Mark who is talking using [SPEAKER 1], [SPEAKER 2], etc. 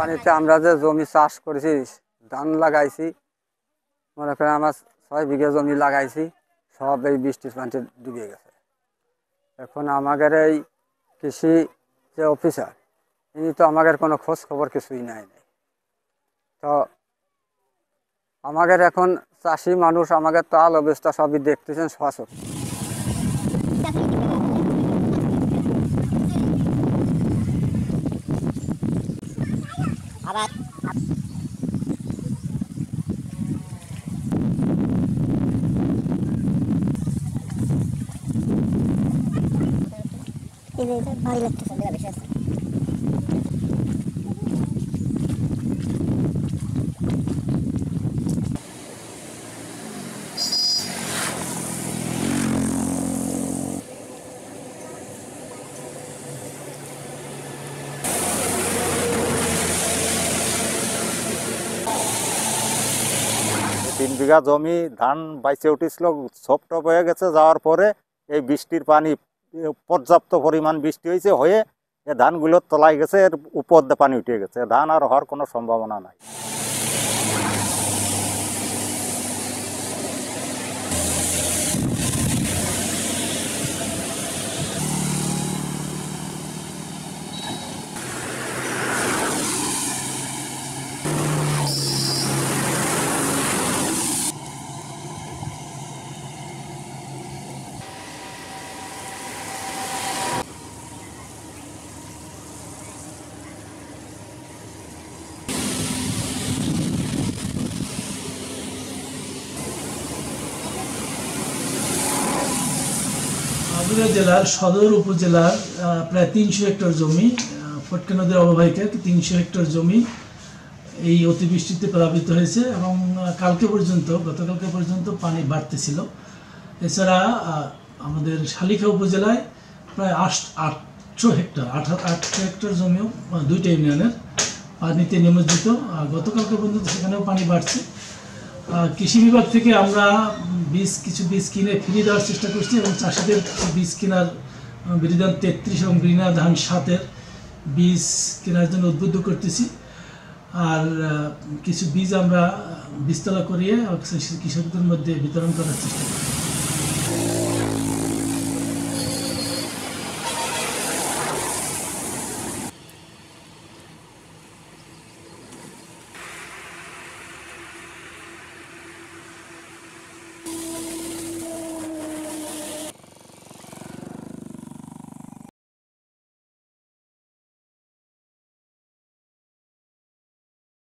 [SPEAKER 1] পানিতে আমরা যে জমি চাষ করেছি, ধান লাগাইছি, মনে করেন আমার 6 বিঘা জমি লাগাইছি, সব এই বৃষ্টির পানিতে ডুবে গেছে। এখন আমাদের এই কৃষি যে অফিসার, ইনি তো আমাদের কোনো খোঁজ খবর কিছুই নাই। তো আমাদের এখন চাষি মানুষ, আমাদের তো আল অবস্থা সবই দেখতেছেন সচক।
[SPEAKER 2] ভালো লাগতেছে বেশি আছে।
[SPEAKER 3] তিন বিঘা জমি ধান বাইচে উঠেছিল, সব টপ হয়ে গেছে। যাওয়ার পরে এই বৃষ্টির পানি, পর্যাপ্ত পরিমাণ বৃষ্টি হয়েছে, হয়ে এই ধানগুলোর তলায় গেছে, এর উপর দিয়ে পানি উঠে গেছে। ধান আর হওয়ার কোনো সম্ভাবনা নাই।
[SPEAKER 4] মাগুরা জেলার সদর উপজেলার প্রায় 300 হেক্টর জমি, ফটকা নদীর অববাহিকায় 300 হেক্টর জমি এই অতিবৃষ্টিতে প্লাবিত হয়েছে এবং গতকালকে পর্যন্ত পানি বাড়তেছিল। এছাড়া আমাদের শালিখা উপজেলায় প্রায় 800 হেক্টর জমিও, 2টা ইউনিয়নের পানিতে নিমজ্জিত। গতকালকে পর্যন্ত সেখানেও পানি বাড়ছে। কৃষি বিভাগ থেকে আমরা কিছু বীজ কিনে ফিরিয়ে দেওয়ার চেষ্টা করছি এবং চাষিদের বীজ কেনার বিধান 33 এবং বিনা ধান 7-এর বীজ কেনার জন্য উদ্বুদ্ধ করতেছি। আর কিছু বীজ আমরা বীজতলা করিয়ে কৃষকদের মধ্যে বিতরণ করার চেষ্টা করি।